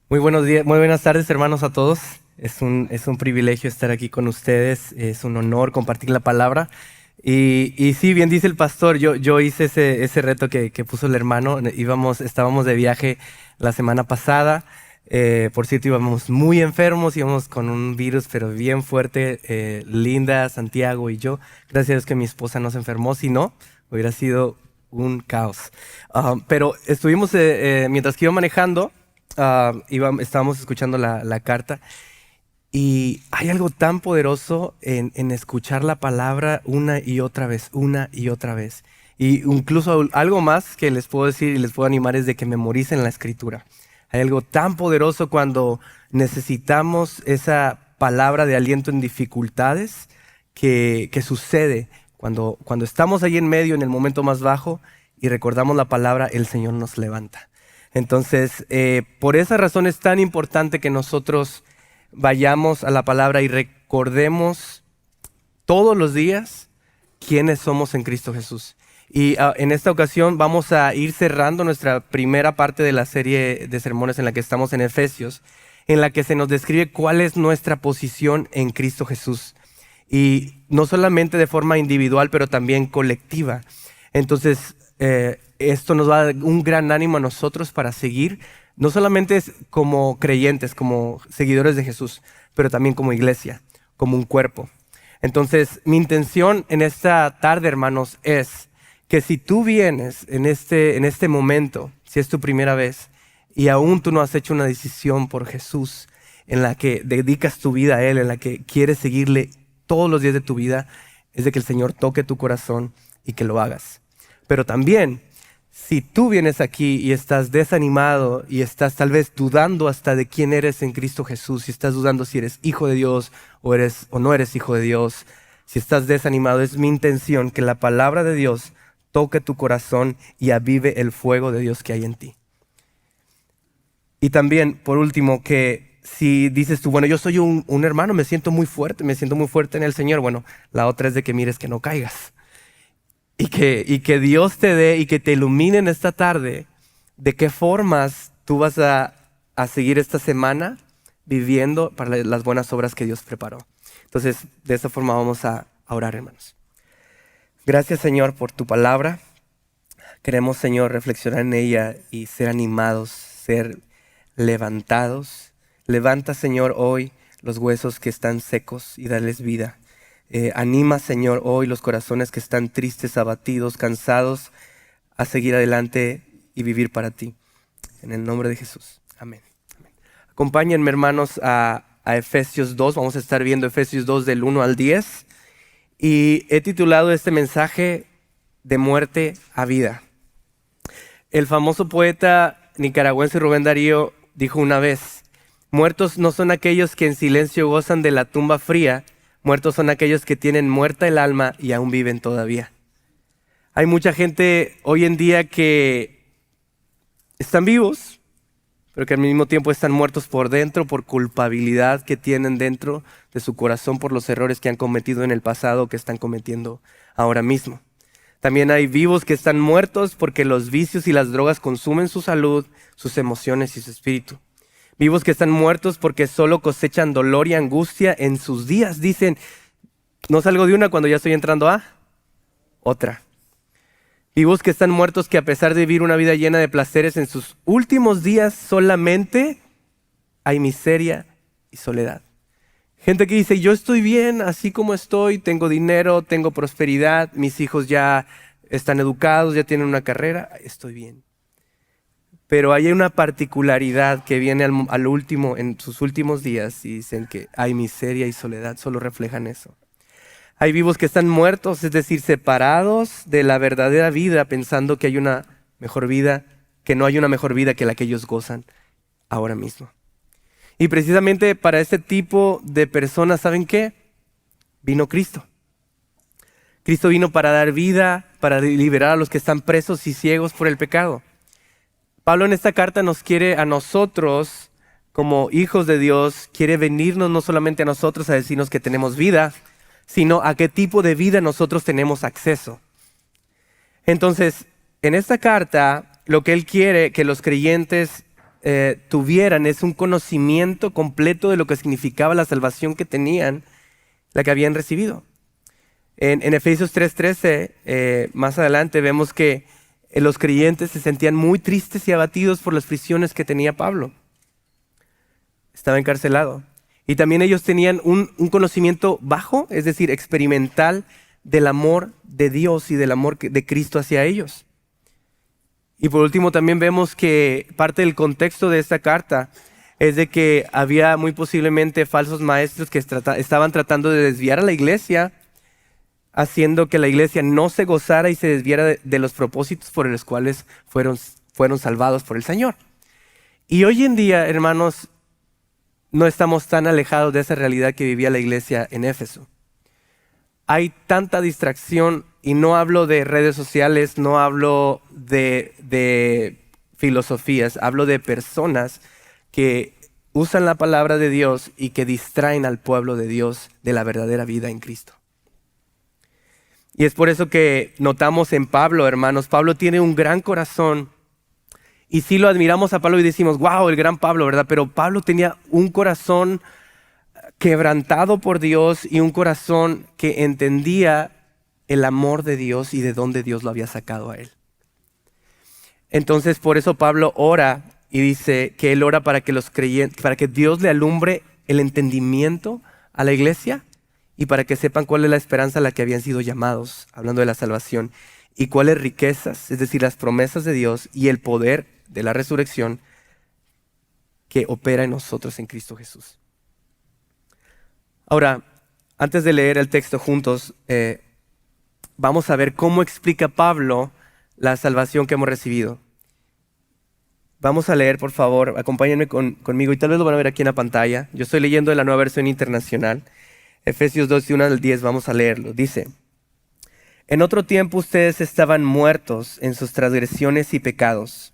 Muy buenos días, muy buenas tardes, hermanos, a todos. Es un privilegio estar aquí con ustedes, es un honor compartir la palabra. Y sí, bien dice el pastor, yo hice ese reto que puso el hermano. Estábamos de viaje la semana pasada. Por cierto, íbamos muy enfermos, íbamos con un virus, pero bien fuerte. Linda, Santiago y yo. Gracias a Dios que mi esposa no se enfermó, si no, hubiera sido un caos. Pero estuvimos, mientras que iba manejando, estábamos escuchando la carta y hay algo tan poderoso en escuchar la palabra una y otra vez, una y otra vez. Y incluso algo más que les puedo decir y les puedo animar es de que memoricen la escritura. Hay algo tan poderoso cuando necesitamos esa palabra de aliento en dificultades que sucede cuando estamos ahí en medio, en el momento más bajo, y recordamos la palabra, el Señor nos levanta. Entonces, por esa razón es tan importante que nosotros vayamos a la palabra y recordemos todos los días quiénes somos en Cristo Jesús. Y en esta ocasión vamos a ir cerrando nuestra primera parte de la serie de sermones en la que estamos en Efesios, en la que se nos describe cuál es nuestra posición en Cristo Jesús. Y no solamente de forma individual, pero también colectiva. Entonces, esto nos va a dar un gran ánimo a nosotros para seguir, no solamente como creyentes, como seguidores de Jesús, pero también como iglesia, como un cuerpo. Entonces, mi intención en esta tarde, hermanos, es que si tú vienes en este momento, si es tu primera vez, y aún tú no has hecho una decisión por Jesús, en la que dedicas tu vida a Él, en la que quieres seguirle todos los días de tu vida, es de que el Señor toque tu corazón y que lo hagas. Pero también, si tú vienes aquí y estás desanimado y estás tal vez dudando hasta de quién eres en Cristo Jesús, si estás dudando si eres hijo de Dios o no eres hijo de Dios, si estás desanimado, es mi intención que la palabra de Dios toque tu corazón y avive el fuego de Dios que hay en ti. Y también, por último, que si dices tú, bueno, yo soy un hermano, me siento muy fuerte en el Señor, bueno, la otra es de que mires que no caigas. Y que Dios te dé y que te ilumine en esta tarde de qué formas tú vas a seguir esta semana viviendo para las buenas obras que Dios preparó. Entonces, de esa forma vamos a orar, hermanos. Gracias, Señor, por tu palabra. Queremos, Señor, reflexionar en ella y ser animados, ser levantados. Levanta, Señor, hoy los huesos que están secos y dales vida. Anima, Señor, hoy los corazones que están tristes, abatidos, cansados, a seguir adelante y vivir para ti. En el nombre de Jesús. Amén. Amén. Acompáñenme, hermanos, a Efesios 2. Vamos a estar viendo Efesios 2 del 1 al 10. Y he titulado este mensaje De muerte a vida. El famoso poeta nicaragüense Rubén Darío dijo una vez: muertos no son aquellos que en silencio gozan de la tumba fría, muertos son aquellos que tienen muerta el alma y aún viven todavía. Hay mucha gente hoy en día que están vivos, pero que al mismo tiempo están muertos por dentro, por culpabilidad que tienen dentro de su corazón por los errores que han cometido en el pasado, que están cometiendo ahora mismo. También hay vivos que están muertos porque los vicios y las drogas consumen su salud, sus emociones y su espíritu. Vivos que están muertos porque solo cosechan dolor y angustia en sus días. Dicen, no salgo de una cuando ya estoy entrando a otra. Vivos que están muertos que a pesar de vivir una vida llena de placeres, en sus últimos días solamente hay miseria y soledad. Gente que dice, yo estoy bien así como estoy, tengo dinero, tengo prosperidad, mis hijos ya están educados, ya tienen una carrera, estoy bien. Pero hay una particularidad que viene al último, en sus últimos días, y dicen que hay miseria y soledad, solo reflejan eso. Hay vivos que están muertos, es decir, separados de la verdadera vida, pensando que hay una mejor vida, que no hay una mejor vida que la que ellos gozan ahora mismo. Y precisamente para este tipo de personas, ¿saben qué? Vino Cristo. Cristo vino para dar vida, para liberar a los que están presos y ciegos por el pecado. Pablo en esta carta nos quiere a nosotros, como hijos de Dios, quiere venirnos no solamente a nosotros a decirnos que tenemos vida, sino a qué tipo de vida nosotros tenemos acceso. Entonces, en esta carta, lo que él quiere que los creyentes tuvieran es un conocimiento completo de lo que significaba la salvación que tenían, la que habían recibido. En Efesios 3:13, más adelante vemos que los creyentes se sentían muy tristes y abatidos por las prisiones que tenía Pablo. Estaba encarcelado. Y también ellos tenían un conocimiento bajo, es decir, experimental, del amor de Dios y del amor de Cristo hacia ellos. Y por último también vemos que parte del contexto de esta carta es de que había muy posiblemente falsos maestros que estaban tratando de desviar a la iglesia, haciendo que la iglesia no se gozara y se desviara de los propósitos por los cuales fueron salvados por el Señor. Y hoy en día, hermanos, no estamos tan alejados de esa realidad que vivía la iglesia en Éfeso. Hay tanta distracción, y no hablo de redes sociales, no hablo de filosofías, hablo de personas que usan la palabra de Dios y que distraen al pueblo de Dios de la verdadera vida en Cristo. Y es por eso que notamos en Pablo, hermanos, Pablo tiene un gran corazón. Y sí lo admiramos a Pablo y decimos, wow, el gran Pablo, ¿verdad? Pero Pablo tenía un corazón quebrantado por Dios y un corazón que entendía el amor de Dios y de dónde Dios lo había sacado a él. Entonces, por eso Pablo ora y dice que él ora para que los creyentes, para que Dios le alumbre el entendimiento a la iglesia y para que sepan cuál es la esperanza a la que habían sido llamados, hablando de la salvación, y cuáles riquezas, es decir, las promesas de Dios y el poder de la resurrección que opera en nosotros en Cristo Jesús. Ahora, antes de leer el texto juntos, vamos a ver cómo explica Pablo la salvación que hemos recibido. Vamos a leer, por favor, acompáñenme conmigo y tal vez lo van a ver aquí en la pantalla. Yo estoy leyendo de la Nueva Versión Internacional. Efesios 2, 1 al 10, vamos a leerlo. Dice: En otro tiempo ustedes estaban muertos en sus transgresiones y pecados,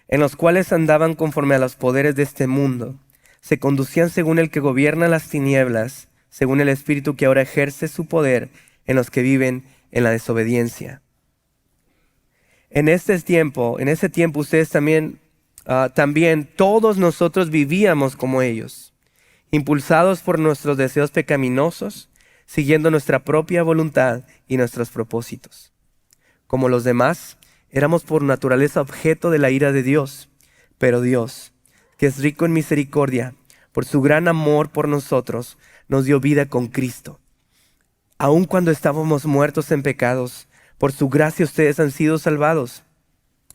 en los cuales andaban conforme a los poderes de este mundo. Se conducían según el que gobierna las tinieblas, según el espíritu que ahora ejerce su poder en los que viven en la desobediencia. En ese tiempo ustedes también todos nosotros vivíamos como ellos, impulsados por nuestros deseos pecaminosos, siguiendo nuestra propia voluntad y nuestros propósitos. Como los demás, éramos por naturaleza objeto de la ira de Dios, pero Dios, que es rico en misericordia, por su gran amor por nosotros, nos dio vida con Cristo. Aun cuando estábamos muertos en pecados, por su gracia ustedes han sido salvados.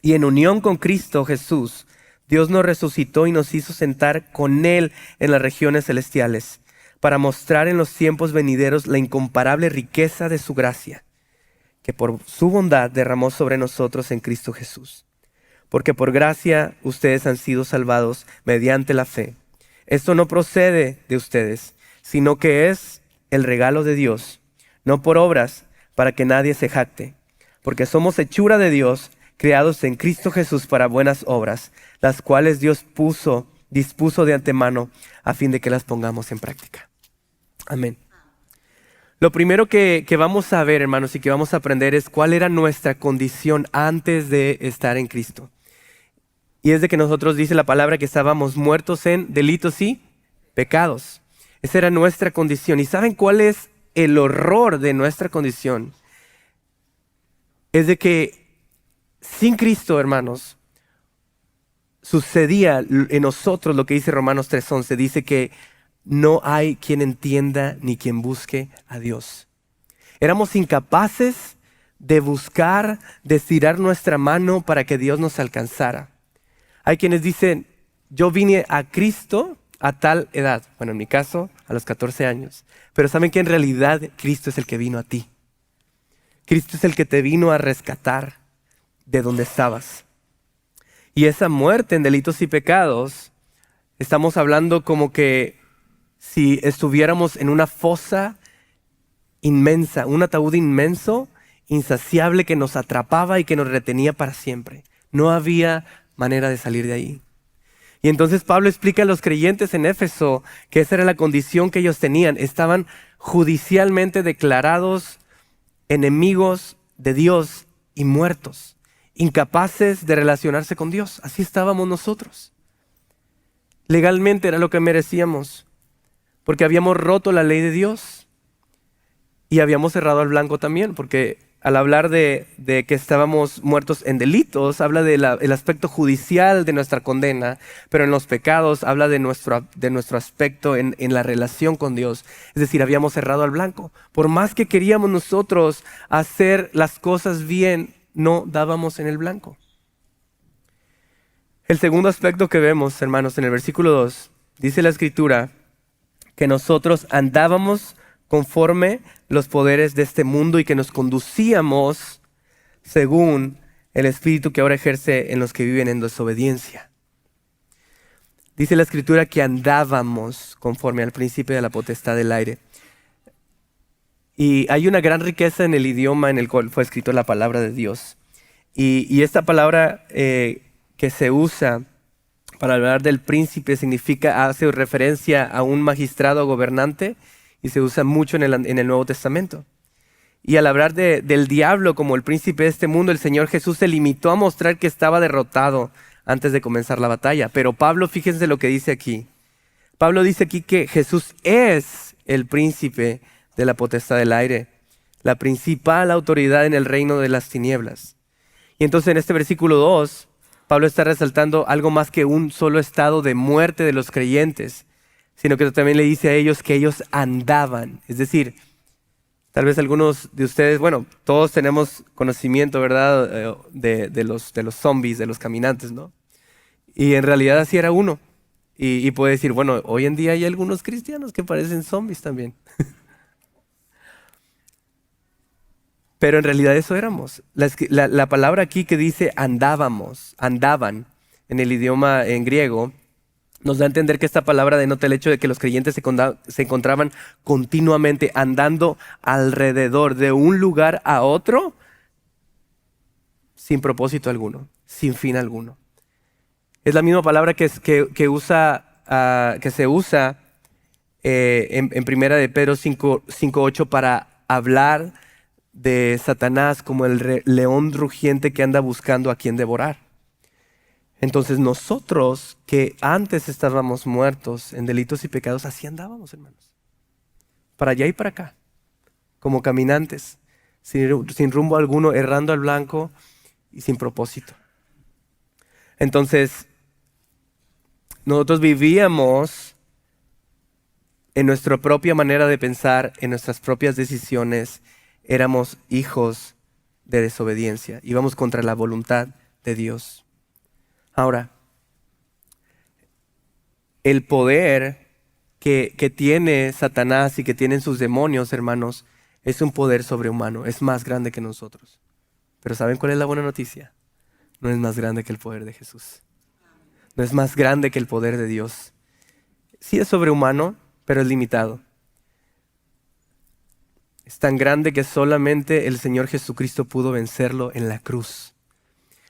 Y en unión con Cristo Jesús, Dios nos resucitó y nos hizo sentar con Él en las regiones celestiales, para mostrar en los tiempos venideros la incomparable riqueza de su gracia, que por su bondad derramó sobre nosotros en Cristo Jesús. Porque por gracia ustedes han sido salvados mediante la fe. Esto no procede de ustedes, sino que es el regalo de Dios, no por obras, para que nadie se jacte. Porque somos hechura de Dios, creados en Cristo Jesús para buenas obras, las cuales Dios dispuso de antemano a fin de que las pongamos en práctica. Amén. Lo primero que vamos a ver, hermanos, y que vamos a aprender es cuál era nuestra condición antes de estar en Cristo. Y es de que nosotros dice la palabra que estábamos muertos en delitos y pecados. Esa era nuestra condición. ¿Y saben cuál es el horror de nuestra condición? Es de que sin Cristo, hermanos, sucedía en nosotros lo que dice Romanos 3:11. Dice que no hay quien entienda ni quien busque a Dios. Éramos incapaces de buscar, de estirar nuestra mano para que Dios nos alcanzara. Hay quienes dicen, yo vine a Cristo a tal edad. Bueno, en mi caso, a los 14 años. Pero saben que en realidad Cristo es el que vino a ti. Cristo es el que te vino a rescatar de donde estabas. Y esa muerte en delitos y pecados, estamos hablando como que si estuviéramos en una fosa inmensa, un ataúd inmenso, insaciable que nos atrapaba y que nos retenía para siempre. No había manera de salir de ahí. Y entonces Pablo explica a los creyentes en Éfeso que esa era la condición que ellos tenían. Estaban judicialmente declarados enemigos de Dios y muertos, incapaces de relacionarse con Dios. Así estábamos nosotros. Legalmente era lo que merecíamos, porque habíamos roto la ley de Dios y habíamos cerrado al blanco también, porque al hablar de que estábamos muertos en delitos, habla del aspecto judicial de nuestra condena, pero en los pecados habla de nuestro aspecto en la relación con Dios. Es decir, habíamos cerrado al blanco. Por más que queríamos nosotros hacer las cosas bien, no dábamos en el blanco. El segundo aspecto que vemos, hermanos, en el versículo 2, dice la Escritura que nosotros andábamos conforme los poderes de este mundo y que nos conducíamos según el espíritu que ahora ejerce en los que viven en desobediencia. Dice la Escritura que andábamos conforme al príncipe de la potestad del aire. Y hay una gran riqueza en el idioma en el cual fue escrito la palabra de Dios. Y esta palabra que se usa para hablar del príncipe hace referencia a un magistrado gobernante y se usa mucho en el Nuevo Testamento. Y al hablar del diablo como el príncipe de este mundo, el Señor Jesús se limitó a mostrar que estaba derrotado antes de comenzar la batalla. Pero Pablo, fíjense lo que dice aquí. Pablo dice aquí que Jesús es el príncipe de la potestad del aire, la principal autoridad en el reino de las tinieblas. Y entonces en este versículo 2, Pablo está resaltando algo más que un solo estado de muerte de los creyentes, sino que también le dice a ellos que ellos andaban. Es decir, tal vez algunos de ustedes, bueno, todos tenemos conocimiento, ¿verdad?, de los zombies, de los caminantes, ¿no? Y en realidad así era uno. Y puede decir, bueno, hoy en día hay algunos cristianos que parecen zombies también. Pero en realidad eso éramos. La palabra aquí que dice andábamos, andaban, en el idioma en griego, nos da a entender que esta palabra denota el hecho de que los creyentes se encontraban continuamente andando alrededor de un lugar a otro sin propósito alguno, sin fin alguno. Es la misma palabra que se usa en primera de Pedro 5:8 para hablar de Satanás como el león rugiente que anda buscando a quien devorar. Entonces nosotros que antes estábamos muertos en delitos y pecados, así andábamos, hermanos. Para allá y para acá, como caminantes, sin rumbo alguno, errando al blanco y sin propósito. Entonces, nosotros vivíamos en nuestra propia manera de pensar, en nuestras propias decisiones. Éramos hijos de desobediencia, íbamos contra la voluntad de Dios. Ahora, el poder que tiene Satanás y que tienen sus demonios, hermanos, es un poder sobrehumano, es más grande que nosotros. Pero ¿saben cuál es la buena noticia? No es más grande que el poder de Jesús. No es más grande que el poder de Dios. Sí es sobrehumano, pero es limitado. Es tan grande que solamente el Señor Jesucristo pudo vencerlo en la cruz.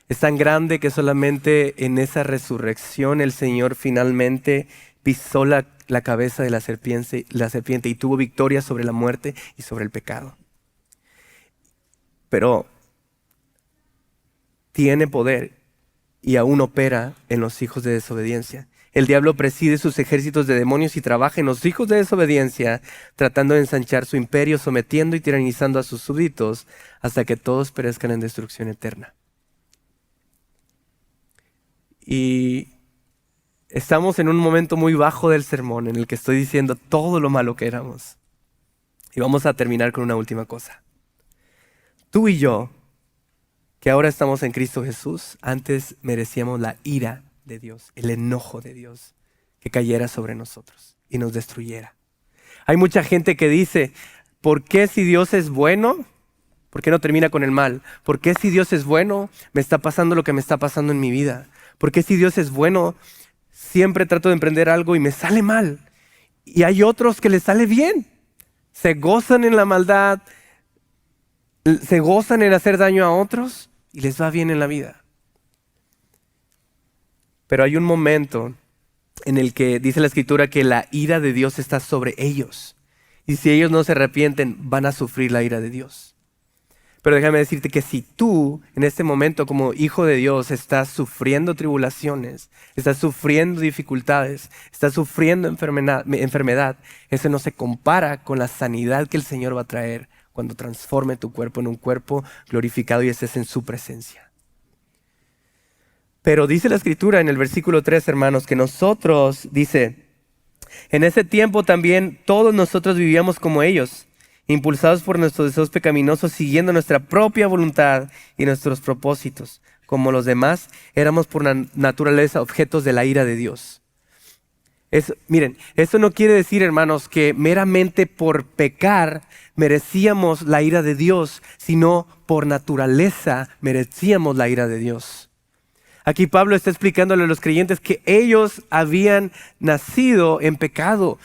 Es tan grande que solamente en esa resurrección el Señor finalmente pisó la cabeza de la serpiente y tuvo victoria sobre la muerte y sobre el pecado. Pero tiene poder y aún opera en los hijos de desobediencia. El diablo preside sus ejércitos de demonios y trabaja en los hijos de desobediencia, tratando de ensanchar su imperio, sometiendo y tiranizando a sus súbditos hasta que todos perezcan en destrucción eterna. Y estamos en un momento muy bajo del sermón en el que estoy diciendo todo lo malo que éramos. Y vamos a terminar con una última cosa. Tú y yo, que ahora estamos en Cristo Jesús, antes merecíamos la ira de Dios, el enojo de Dios que cayera sobre nosotros y nos destruyera. Hay mucha gente que dice, ¿por qué si Dios es bueno? ¿Por qué no termina con el mal? ¿Por qué si Dios es bueno me está pasando lo que me está pasando en mi vida? ¿Por qué si Dios es bueno siempre trato de emprender algo y me sale mal? Y hay otros que les sale bien. Se gozan en la maldad, se gozan en hacer daño a otros y les va bien en la vida. Pero hay un momento en el que dice la Escritura que la ira de Dios está sobre ellos. Y si ellos no se arrepienten, van a sufrir la ira de Dios. Pero déjame decirte que si tú en este momento como hijo de Dios estás sufriendo tribulaciones, estás sufriendo dificultades, estás sufriendo enfermedad, eso no se compara con la sanidad que el Señor va a traer cuando transforme tu cuerpo en un cuerpo glorificado y estés en su presencia. Pero dice la Escritura en el versículo 3, hermanos, que nosotros, dice, en ese tiempo también todos nosotros vivíamos como ellos, impulsados por nuestros deseos pecaminosos, siguiendo nuestra propia voluntad y nuestros propósitos. Como los demás, éramos por naturaleza objetos de la ira de Dios. Miren, esto no quiere decir, hermanos, que meramente por pecar merecíamos la ira de Dios, sino por naturaleza merecíamos la ira de Dios. Aquí Pablo está explicándole a los creyentes que ellos habían nacido en pecado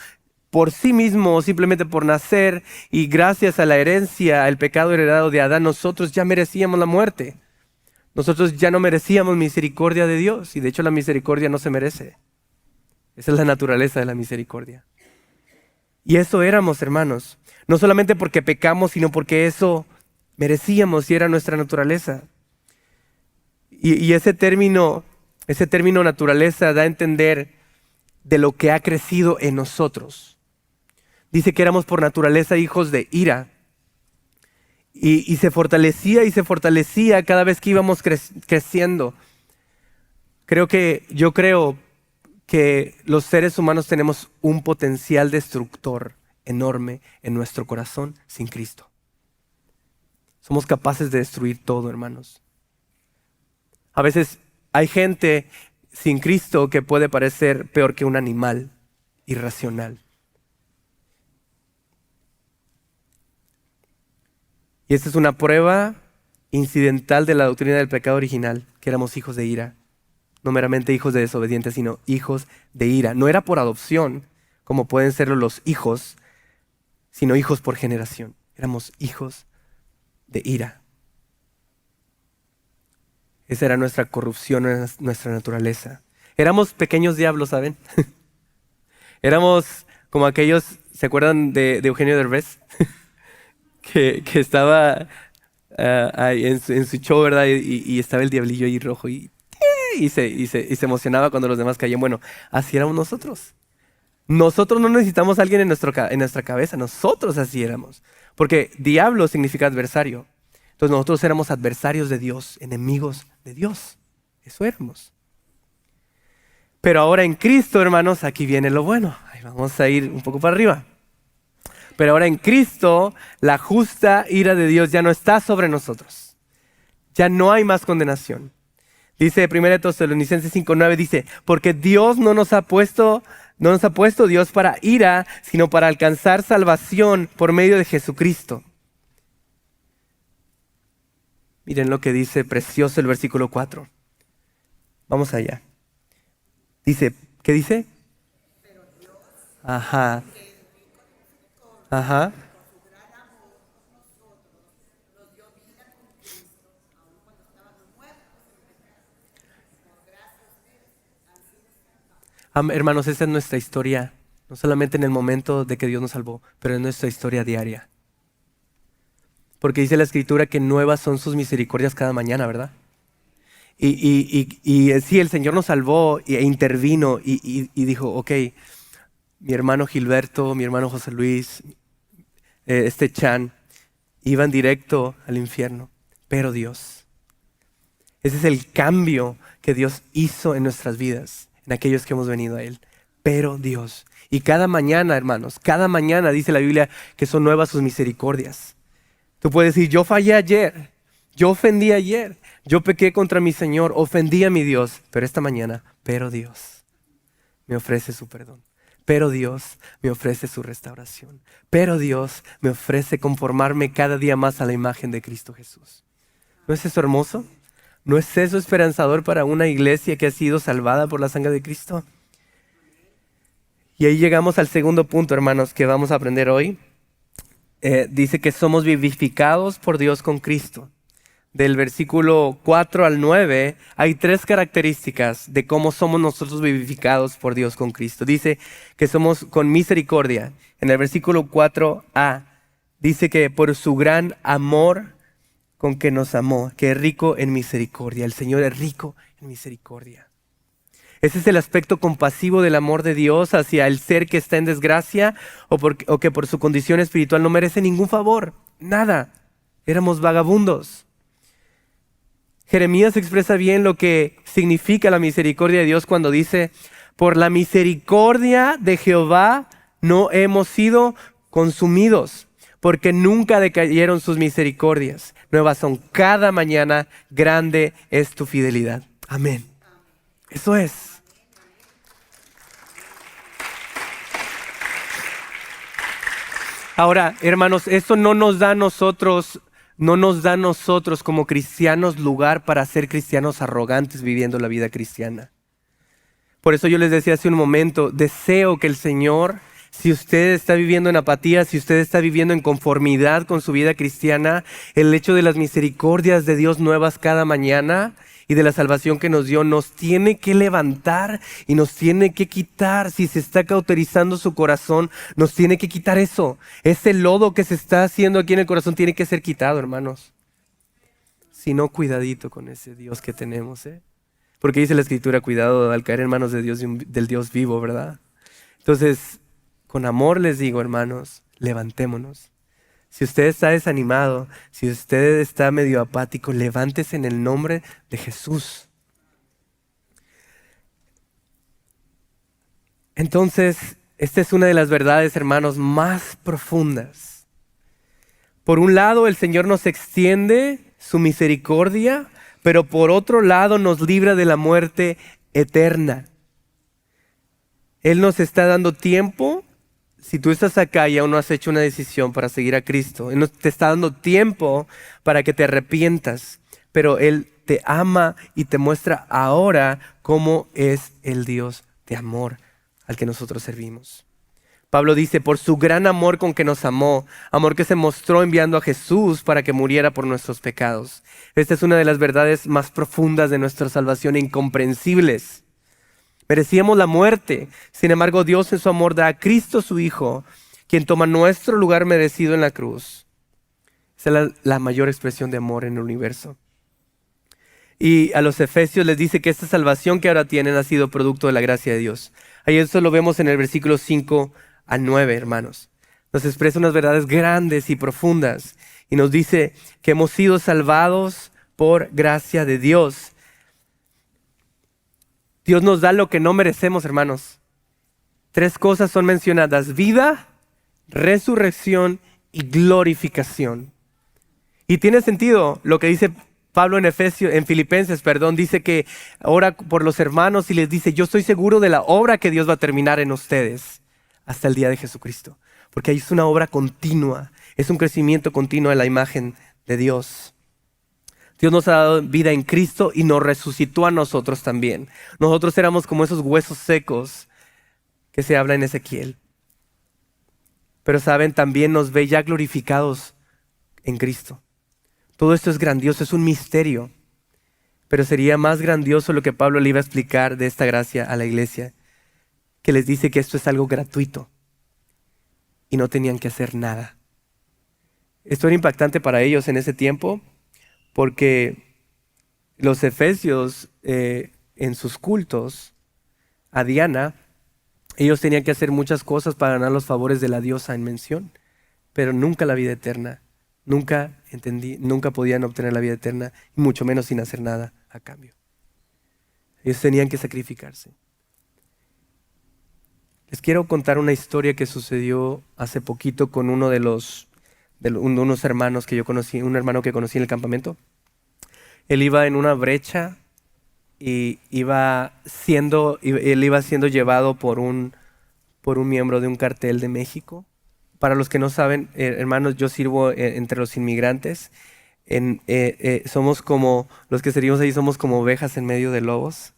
por sí mismos, simplemente por nacer, y gracias a la herencia, al pecado heredado de Adán, nosotros ya merecíamos la muerte. Nosotros ya no merecíamos misericordia de Dios, y de hecho la misericordia no se merece. Esa es la naturaleza de la misericordia. Y eso éramos, hermanos, no solamente porque pecamos, sino porque eso merecíamos y era nuestra naturaleza. Y ese término naturaleza da a entender de lo que ha crecido en nosotros. Dice que éramos por naturaleza hijos de ira. Y se fortalecía cada vez que íbamos creciendo. Yo creo que los seres humanos tenemos un potencial destructor enorme en nuestro corazón sin Cristo. Somos capaces de destruir todo, hermanos. A veces hay gente sin Cristo que puede parecer peor que un animal irracional. Y esta es una prueba incidental de la doctrina del pecado original, que éramos hijos de ira. No meramente hijos de desobedientes, sino hijos de ira. No era por adopción, como pueden serlo los hijos, sino hijos por generación. Éramos hijos de ira. Esa era nuestra corrupción, nuestra naturaleza. Éramos pequeños diablos, ¿saben? Éramos como aquellos, ¿se acuerdan de Eugenio Derbez? que estaba ahí en su show, ¿verdad? Y estaba el diablillo ahí rojo y se emocionaba cuando los demás caían. Bueno, así éramos nosotros. Nosotros no necesitamos a alguien en nuestra cabeza, nosotros así éramos. Porque diablo significa adversario. Entonces nosotros éramos adversarios de Dios, enemigos de Dios. Eso éramos. Pero ahora en Cristo, hermanos, aquí viene lo bueno. Ahí vamos a ir un poco para arriba. Pero ahora en Cristo, la justa ira de Dios ya no está sobre nosotros. Ya no hay más condenación. Dice 1 Tesalonicenses 5:9, dice, porque Dios no nos ha puesto Dios para ira, sino para alcanzar salvación por medio de Jesucristo. Miren lo que dice precioso el versículo 4. Vamos allá. Dice, ¿qué dice? Ajá. Ajá. Hermanos, esa es nuestra historia, no solamente en el momento de que Dios nos salvó, pero es nuestra historia diaria. Porque dice la Escritura que nuevas son sus misericordias cada mañana, ¿verdad? Y sí, el Señor nos salvó e intervino y dijo, ok, mi hermano Gilberto, mi hermano José Luis, Chan, iban directo al infierno, pero Dios. Ese es el cambio que Dios hizo en nuestras vidas, en aquellos que hemos venido a Él. Pero Dios. Y cada mañana, hermanos, cada mañana dice la Biblia que son nuevas sus misericordias. Tú puedes decir, yo fallé ayer, yo ofendí ayer, yo pequé contra mi Señor, ofendí a mi Dios, pero esta mañana, pero Dios me ofrece su perdón. Pero Dios me ofrece su restauración. Pero Dios me ofrece conformarme cada día más a la imagen de Cristo Jesús. ¿No es eso hermoso? ¿No es eso esperanzador para una iglesia que ha sido salvada por la sangre de Cristo? Y ahí llegamos al segundo punto, hermanos, que vamos a aprender hoy. Dice que somos vivificados por Dios con Cristo. Del versículo 4 al 9 hay 3 características de cómo somos nosotros vivificados por Dios con Cristo. Dice que somos con misericordia. En el versículo 4a dice que por su gran amor con que nos amó, que es rico en misericordia. El Señor es rico en misericordia. Ese es el aspecto compasivo del amor de Dios hacia el ser que está en desgracia o que por su condición espiritual no merece ningún favor. Nada. Éramos vagabundos. Jeremías expresa bien lo que significa la misericordia de Dios cuando dice: por la misericordia de Jehová no hemos sido consumidos, porque nunca decayeron sus misericordias. Nuevas son cada mañana, grande es tu fidelidad. Amén. Eso es. Ahora, hermanos, eso no nos da a nosotros como cristianos lugar para ser cristianos arrogantes viviendo la vida cristiana. Por eso yo les decía hace un momento, deseo que el Señor, si usted está viviendo en apatía, si usted está viviendo en conformidad con su vida cristiana, el hecho de las misericordias de Dios nuevas cada mañana y de la salvación que nos dio, nos tiene que levantar y nos tiene que quitar. Si se está cauterizando su corazón, nos tiene que quitar eso. Ese lodo que se está haciendo aquí en el corazón tiene que ser quitado, hermanos. Si no, cuidadito con ese Dios que tenemos, Porque dice la Escritura, cuidado al caer en manos de Dios, del Dios vivo, ¿verdad? Entonces, con amor les digo, hermanos, levantémonos. Si usted está desanimado, si usted está medio apático, levántese en el nombre de Jesús. Entonces, esta es una de las verdades, hermanos, más profundas. Por un lado, el Señor nos extiende su misericordia, pero por otro lado nos libra de la muerte eterna. Él nos está dando tiempo. Si tú estás acá y aún no has hecho una decisión para seguir a Cristo, Él te está dando tiempo para que te arrepientas, pero Él te ama y te muestra ahora cómo es el Dios de amor al que nosotros servimos. Pablo dice, por su gran amor con que nos amó, amor que se mostró enviando a Jesús para que muriera por nuestros pecados. Esta es una de las verdades más profundas de nuestra salvación, incomprensibles. Merecíamos la muerte, sin embargo Dios en su amor da a Cristo su Hijo, quien toma nuestro lugar merecido en la cruz. Esa es la mayor expresión de amor en el universo. Y a los Efesios les dice que esta salvación que ahora tienen ha sido producto de la gracia de Dios. Ahí eso lo vemos en el versículo 5 al 9, hermanos. Nos expresa unas verdades grandes y profundas y nos dice que hemos sido salvados por gracia de Dios. Dios nos da lo que no merecemos, hermanos. 3 cosas son mencionadas: vida, resurrección y glorificación. Y tiene sentido lo que dice Pablo en Filipenses, dice que ora por los hermanos y les dice: yo estoy seguro de la obra que Dios va a terminar en ustedes hasta el día de Jesucristo. Porque ahí es una obra continua, es un crecimiento continuo de la imagen de Dios. Dios nos ha dado vida en Cristo y nos resucitó a nosotros también. Nosotros éramos como esos huesos secos que se habla en Ezequiel. Pero saben, también nos ve ya glorificados en Cristo. Todo esto es grandioso, es un misterio. Pero sería más grandioso lo que Pablo le iba a explicar de esta gracia a la iglesia, que les dice que esto es algo gratuito y no tenían que hacer nada. Esto era impactante para ellos en ese tiempo, porque los efesios en sus cultos a Diana, ellos tenían que hacer muchas cosas para ganar los favores de la diosa en mención, pero nunca la vida eterna. Nunca podían obtener la vida eterna, y mucho menos sin hacer nada a cambio. Ellos tenían que sacrificarse. Les quiero contar una historia que sucedió hace poquito con uno de unos hermanos que yo conocí, un hermano que conocí en el campamento. Él iba en una brecha y él iba siendo llevado por un miembro de un cartel de México. Para los que no saben, hermanos, yo sirvo entre los inmigrantes. Somos como, los que servimos ahí somos como ovejas en medio de lobos,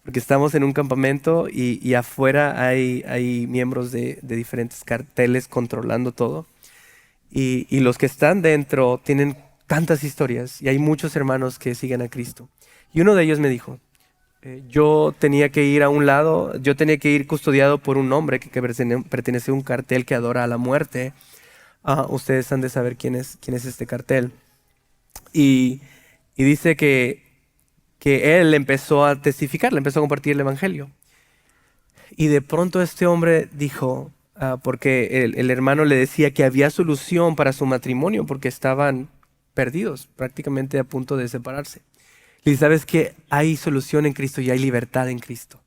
porque estamos en un campamento y afuera hay miembros de diferentes carteles controlando todo. Y los que están dentro tienen tantas historias y hay muchos hermanos que siguen a Cristo. Y uno de ellos me dijo, yo tenía que ir a un lado, yo tenía que ir custodiado por un hombre que pertenece a un cartel que adora a la muerte. Ustedes han de saber quién es este cartel. Y, y dice que él empezó a testificar, le empezó a compartir el evangelio. Y de pronto este hombre dijo, porque el hermano le decía que había solución para su matrimonio porque estaban perdidos, prácticamente a punto de separarse. Le dice, ¿sabes qué? Hay solución en Cristo y hay libertad en Cristo.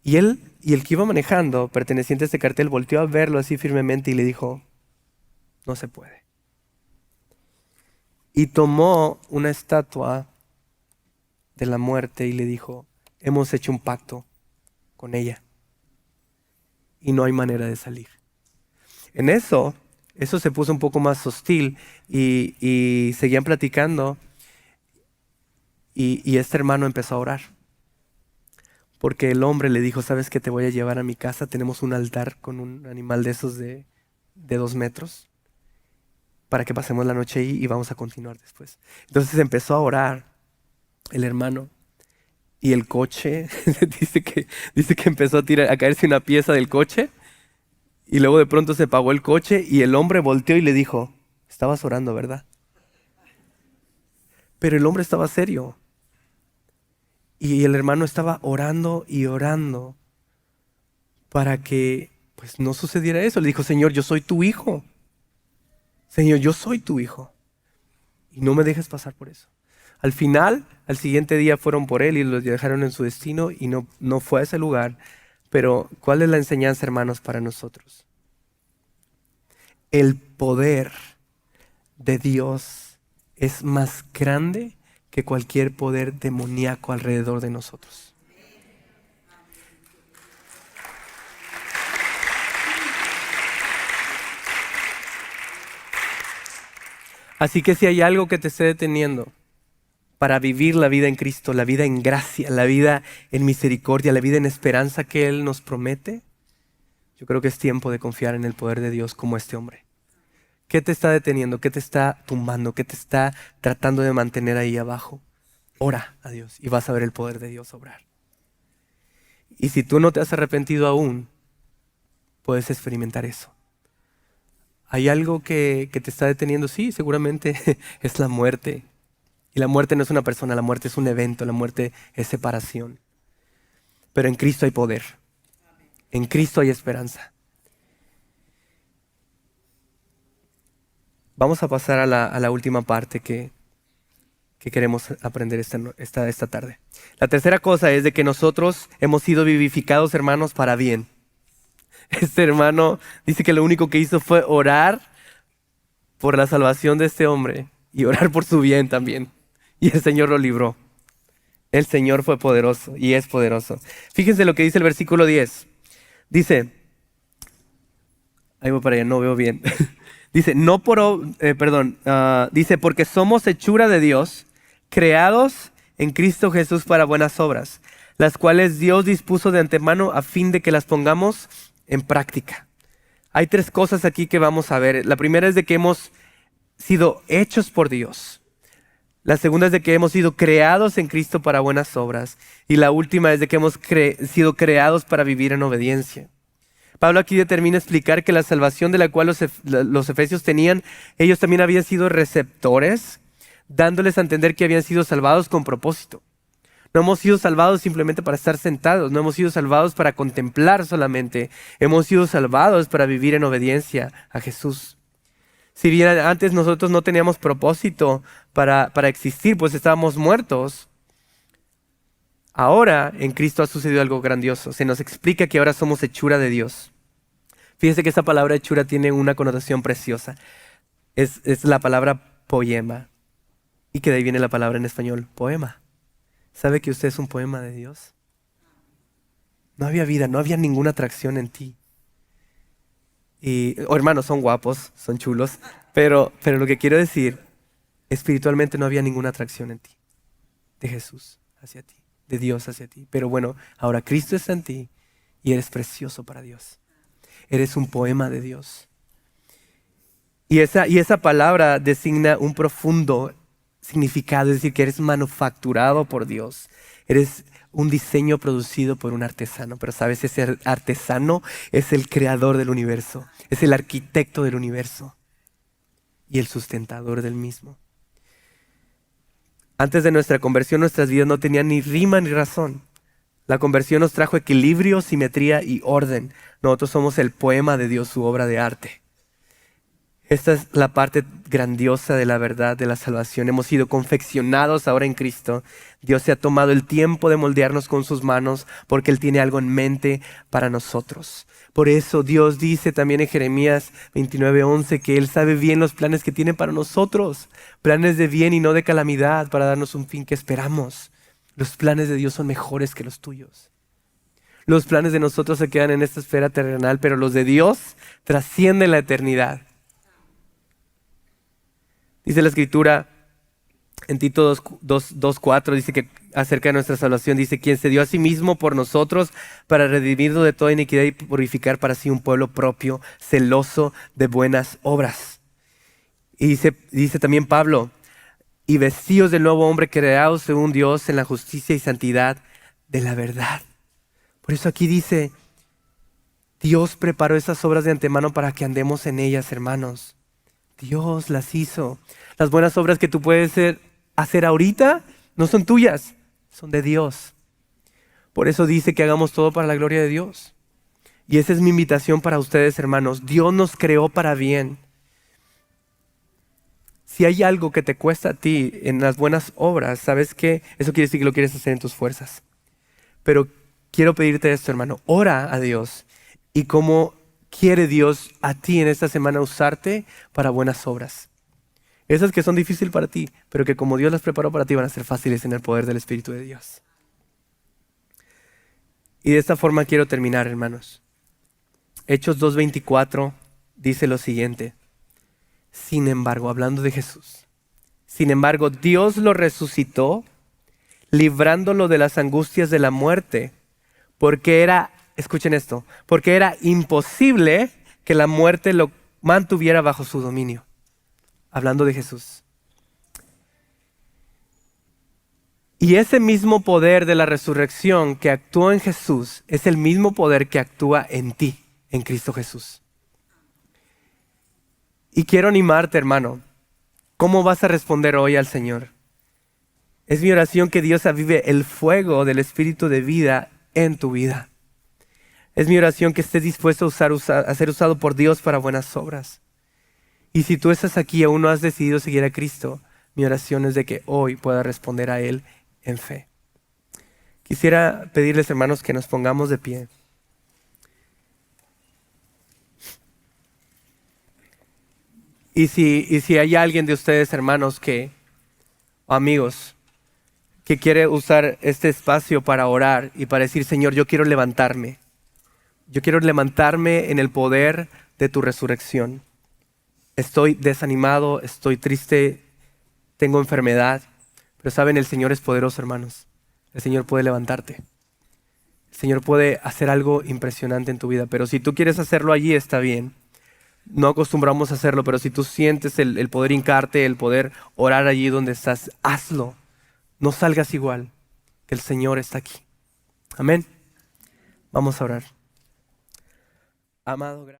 Y el que iba manejando, perteneciente a este cartel, volteó a verlo así firmemente y le dijo, no se puede. Y tomó una estatua de la muerte y le dijo, hemos hecho un pacto con ella y no hay manera de salir. En eso se puso un poco más hostil y seguían platicando y este hermano empezó a orar. Porque el hombre le dijo, ¿sabes qué? Te voy a llevar a mi casa, tenemos un altar con un animal de esos de 2 metros para que pasemos la noche ahí y vamos a continuar después. Entonces empezó a orar el hermano y el coche, dice que empezó a caerse una pieza del coche y luego de pronto se apagó el coche y el hombre volteó y le dijo, estabas orando, ¿verdad? Pero el hombre estaba serio. Y el hermano estaba orando y orando para que pues no sucediera eso. Le dijo, Señor, yo soy tu hijo. Señor, yo soy tu hijo. Y no me dejes pasar por eso. Al final, al siguiente día fueron por él y lo dejaron en su destino y no fue a ese lugar. Pero, ¿cuál es la enseñanza, hermanos, para nosotros? El poder de Dios es más grande que cualquier poder demoníaco alrededor de nosotros. Así que si hay algo que te esté deteniendo para vivir la vida en Cristo, la vida en gracia, la vida en misericordia, la vida en esperanza que Él nos promete, yo creo que es tiempo de confiar en el poder de Dios como este hombre. ¿Qué te está deteniendo? ¿Qué te está tumbando? ¿Qué te está tratando de mantener ahí abajo? Ora a Dios y vas a ver el poder de Dios obrar. Y si tú no te has arrepentido aún, puedes experimentar eso. ¿Hay algo que te está deteniendo? Sí, seguramente es la muerte. Y la muerte no es una persona, la muerte es un evento, la muerte es separación. Pero en Cristo hay poder. En Cristo hay esperanza. Vamos a pasar a la última parte que queremos aprender esta tarde. La tercera cosa es de que nosotros hemos sido vivificados, hermanos, para bien. Este hermano dice que lo único que hizo fue orar por la salvación de este hombre y orar por su bien también. Y el Señor lo libró. El Señor fue poderoso y es poderoso. Fíjense lo que dice el versículo 10. Dice, ahí voy para allá, no veo bien. Dice, dice, porque somos hechura de Dios, creados en Cristo Jesús para buenas obras, las cuales Dios dispuso de antemano a fin de que las pongamos en práctica. Hay 3 cosas aquí que vamos a ver. La primera es de que hemos sido hechos por Dios. La segunda es de que hemos sido creados en Cristo para buenas obras. Y la última es de que hemos sido creados para vivir en obediencia. Pablo aquí determina explicar que la salvación de la cual los efesios tenían, ellos también habían sido receptores, dándoles a entender que habían sido salvados con propósito. No hemos sido salvados simplemente para estar sentados, no hemos sido salvados para contemplar solamente, hemos sido salvados para vivir en obediencia a Jesús. Si bien antes nosotros no teníamos propósito para existir, pues estábamos muertos, ahora en Cristo ha sucedido algo grandioso. Se nos explica que ahora somos hechura de Dios. Fíjense que esta palabra hechura tiene una connotación preciosa. Es la palabra poema. Y que de ahí viene la palabra en español, poema. ¿Sabe que usted es un poema de Dios? No había vida, no había ninguna atracción en ti. Hermanos, son guapos, son chulos, pero lo que quiero decir, espiritualmente no había ninguna atracción en ti. De Jesús hacia ti, de Dios hacia ti. Pero bueno, ahora Cristo está en ti y eres precioso para Dios. Eres un poema de Dios. Y esa palabra designa un profundo significado, es decir, que eres manufacturado por Dios. Eres un diseño producido por un artesano, pero sabes, ese artesano es el creador del universo, es el arquitecto del universo y el sustentador del mismo. Antes de nuestra conversión, nuestras vidas no tenían ni rima ni razón. La conversión nos trajo equilibrio, simetría y orden. Nosotros somos el poema de Dios, su obra de arte. Esta es la parte grandiosa de la verdad de la salvación. Hemos sido confeccionados ahora en Cristo. Dios se ha tomado el tiempo de moldearnos con sus manos porque Él tiene algo en mente para nosotros. Por eso Dios dice también en Jeremías 29:11 que Él sabe bien los planes que tiene para nosotros. Planes de bien y no de calamidad para darnos un fin que esperamos. Los planes de Dios son mejores que los tuyos. Los planes de nosotros se quedan en esta esfera terrenal, pero los de Dios trascienden la eternidad. Dice la Escritura en Tito 2:4, dice que acerca de nuestra salvación, dice, quien se dio a sí mismo por nosotros para redimirnos de toda iniquidad y purificar para sí un pueblo propio, celoso de buenas obras. Y dice también Pablo, y vestidos del nuevo hombre creados según Dios en la justicia y santidad de la verdad. Por eso aquí dice, Dios preparó esas obras de antemano para que andemos en ellas, hermanos. Dios las hizo. Las buenas obras que tú puedes hacer ahorita no son tuyas, son de Dios. Por eso dice que hagamos todo para la gloria de Dios. Y esa es mi invitación para ustedes, hermanos. Dios nos creó para bien. Si hay algo que te cuesta a ti en las buenas obras, ¿sabes qué? Eso quiere decir que lo quieres hacer en tus fuerzas. Pero quiero pedirte esto, hermano. Ora a Dios. Y como quiere Dios a ti en esta semana usarte para buenas obras. Esas que son difíciles para ti, pero que como Dios las preparó para ti van a ser fáciles en el poder del Espíritu de Dios. Y de esta forma quiero terminar, hermanos. Hechos 2:24 dice lo siguiente. Sin embargo, hablando de Jesús, sin embargo, Dios lo resucitó, librándolo de las angustias de la muerte, porque era, escuchen esto, porque era imposible que la muerte lo mantuviera bajo su dominio. Hablando de Jesús. Y ese mismo poder de la resurrección que actuó en Jesús es el mismo poder que actúa en ti, en Cristo Jesús. Y quiero animarte, hermano. ¿Cómo vas a responder hoy al Señor? Es mi oración que Dios avive el fuego del Espíritu de vida en tu vida. Es mi oración que estés dispuesto a ser usado por Dios para buenas obras. Y si tú estás aquí y aún no has decidido seguir a Cristo, mi oración es de que hoy puedas responder a Él en fe. Quisiera pedirles, hermanos, que nos pongamos de pie. Y si hay alguien de ustedes, hermanos, o amigos, que quiere usar este espacio para orar y para decir, Señor, yo quiero levantarme. Yo quiero levantarme en el poder de tu resurrección. Estoy desanimado, estoy triste, tengo enfermedad. Pero saben, el Señor es poderoso, hermanos. El Señor puede levantarte. El Señor puede hacer algo impresionante en tu vida. Pero si tú quieres hacerlo allí, está bien. No acostumbramos a hacerlo, pero si tú sientes el poder hincarte, el poder orar allí donde estás, hazlo. No salgas igual, que el Señor está aquí. Amén. Vamos a orar. Amado, gracias.